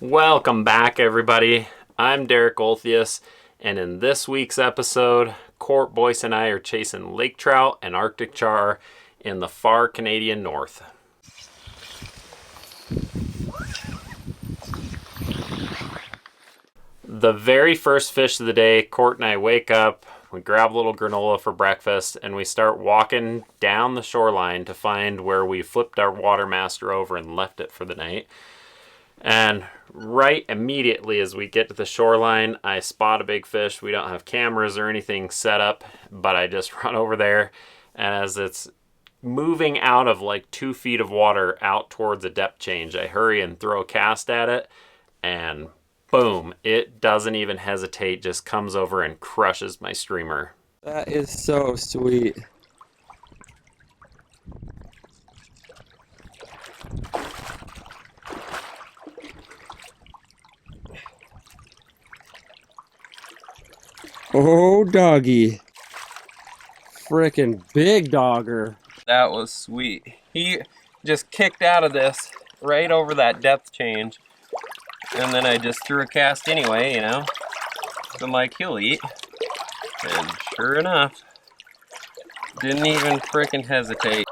Welcome back, everybody. I'm Derek Olthuis, and in this week's episode, Cort, Boice, and I are chasing lake trout and Arctic char in the far Canadian north. The very first fish of the day, Cort and I wake up, we grab a little granola for breakfast, and we start walking down the shoreline to find where we flipped our watermaster over and left it for the night. And right immediately as we get to the shoreline, I spot a big fish. We don't have cameras or anything set up, but I just run over there, and as it's moving out of like 2 feet of water out towards a depth change, I hurry and throw a cast at it, and boom, it doesn't even hesitate, just comes over and crushes my streamer. That is so sweet. Oh, doggy. Frickin' big dogger. That was sweet. He just kicked out of this right over that depth change. And then I just threw a cast anyway, you know. So I'm like, he'll eat. And sure enough, didn't even frickin' hesitate.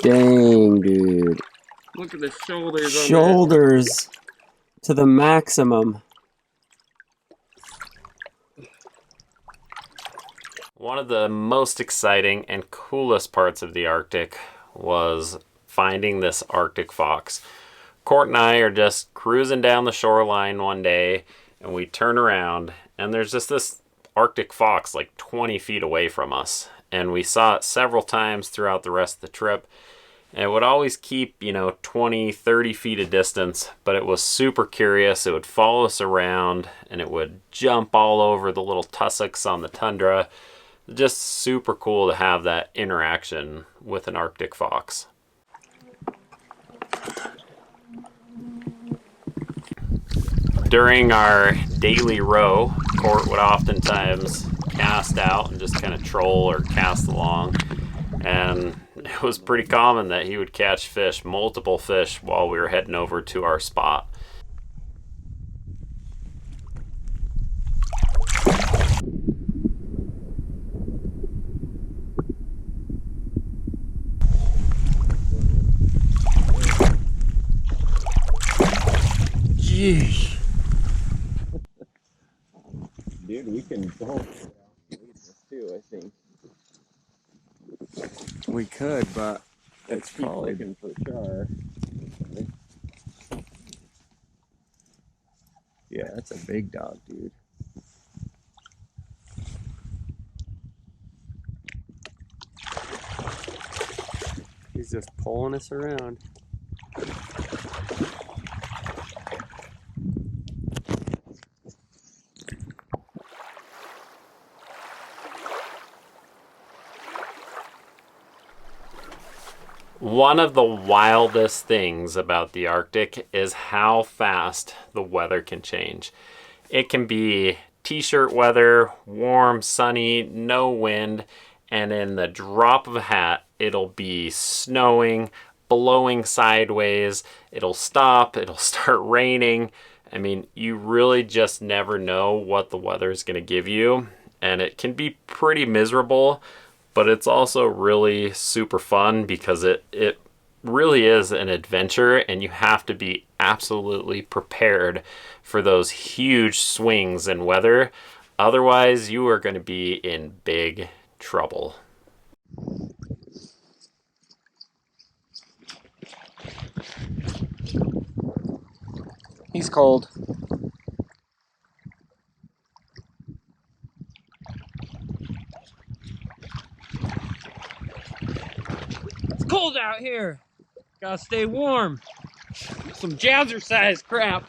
Dang, dude. Look at the shoulders. Shoulders to the maximum. One of the most exciting and coolest parts of the Arctic was finding this Arctic fox. Cort and I are just cruising down the shoreline one day, and we turn around, and there's just this Arctic fox like 20 feet away from us. And we saw it several times throughout the rest of the trip. And it would always keep, 20, 30 feet of distance, but it was super curious. It would follow us around, and it would jump all over the little tussocks on the tundra. Just super cool to have that interaction with an Arctic fox. During our daily row, Cort would oftentimes cast out and just kind of troll or cast along. And it was pretty common that he would catch fish, multiple fish, while we were heading over to our spot. Jeez. Dude, we can go this too, I think. We could, but it's probably looking for char. Yeah, that's a big dog, dude. He's just pulling us around. One of the wildest things about the Arctic is how fast the weather can change. It can be t-shirt weather, warm, sunny, no wind, and in the drop of a hat, it'll be snowing, blowing sideways, it'll stop, it'll start raining. I mean, you really just never know what the weather is going to give you, and it can be pretty miserable. But it's also really super fun because it really is an adventure, and you have to be absolutely prepared for those huge swings in weather. Otherwise, you are going to be in big trouble. He's cold. It's cold out here. Gotta stay warm. Some jazzercise crap.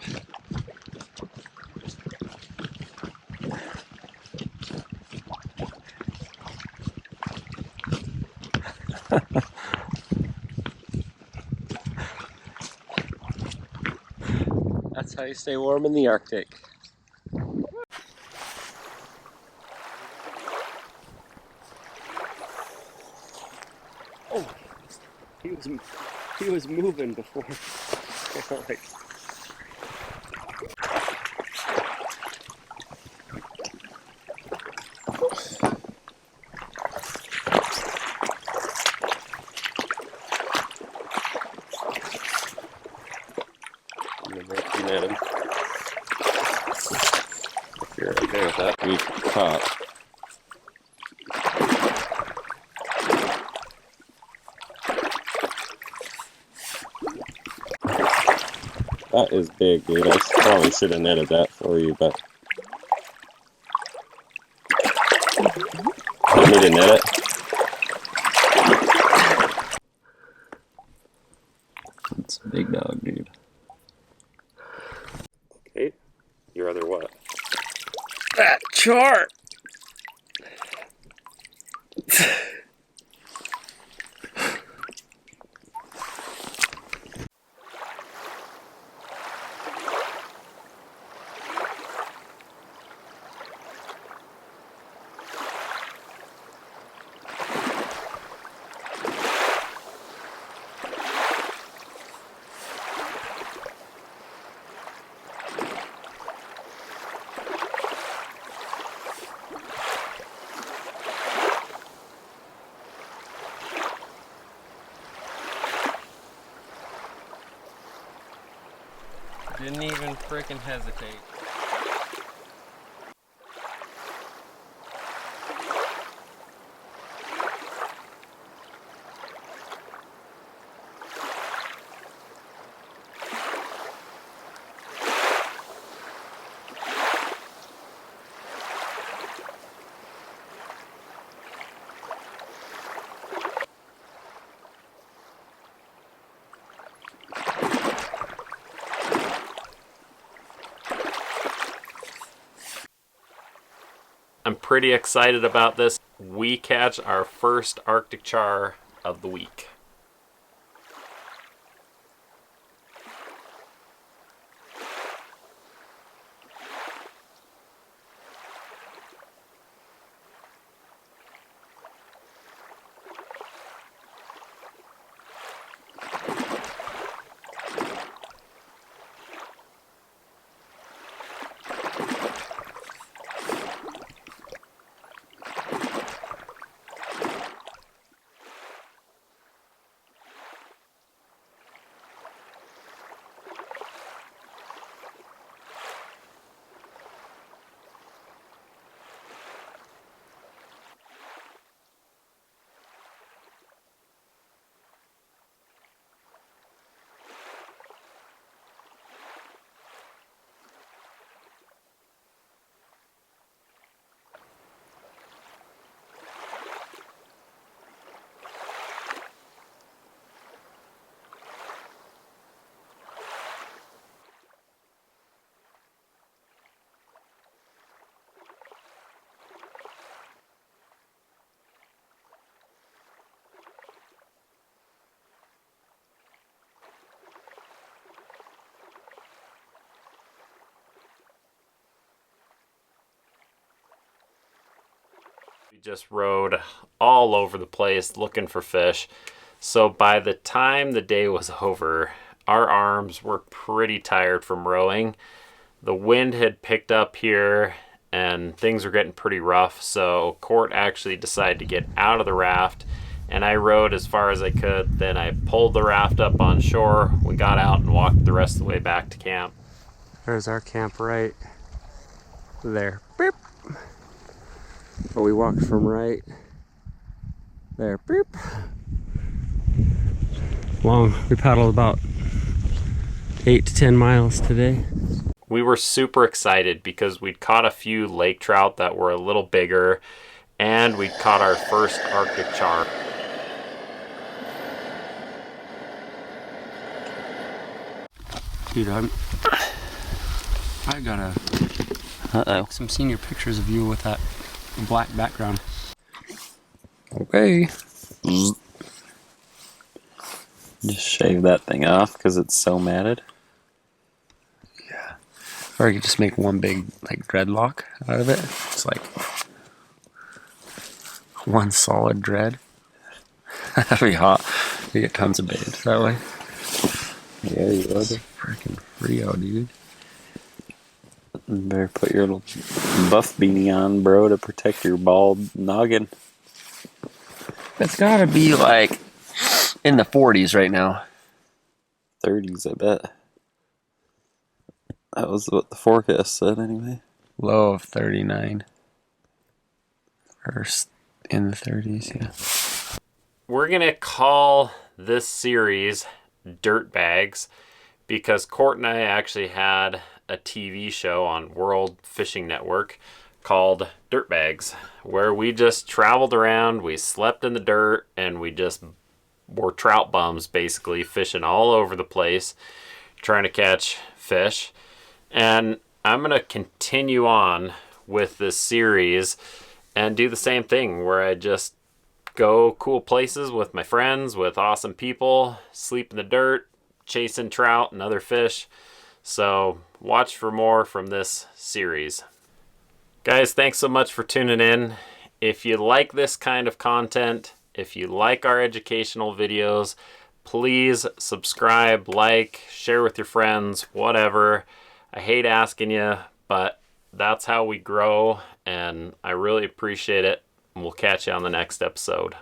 That's how you stay warm in the Arctic. Oh, he was moving before. All right. At him. If you're okay with that, we caught. That is big, dude. I probably should have netted that for you, but I need to net it. It's a big dog, dude. Okay, your other what? That char! Didn't even frickin' hesitate. I'm pretty excited about this. We catch our first Arctic char of the week. We just rode all over the place looking for fish. So by the time the day was over, our arms were pretty tired from rowing. The wind had picked up here and things were getting pretty rough. So Cort actually decided to get out of the raft and I rowed as far as I could. Then I pulled the raft up on shore. We got out and walked the rest of the way back to camp. There's our camp right there. Beep. But we walked from right there. Beep. Long. We paddled about 8 to 10 miles today. We were super excited because we'd caught a few lake trout that were a little bigger and we'd caught our first Arctic char. Dude, I got some senior pictures of you with that black background. Okay. Just shave that thing off because it's so matted. Yeah. Or you could just make one big like dreadlock out of it. It's like one solid dread. That'd be hot. We get tons of babes that way. Yeah, you would. Freaking Frio, dude. You better put your little buff beanie on, bro, to protect your bald noggin. It's gotta be like in the 40s right now. 30s, I bet. That was what the forecast said, anyway. Low of 39. Or in the 30s, yeah. We're going to call this series Dirtbags because Cort and I actually had a TV show on World Fishing Network called Dirtbags, where we just traveled around, we slept in the dirt, and we just were trout bums, basically, fishing all over the place, trying to catch fish. And I'm going to continue on with this series and do the same thing where I just go cool places with my friends, with awesome people, sleep in the dirt, chasing trout and other fish. So watch for more from this series. Guys, thanks so much for tuning in. If you like this kind of content, if you like our educational videos, please subscribe, like, share with your friends, whatever. I hate asking you, but that's how we grow, and I really appreciate it. We'll catch you on the next episode.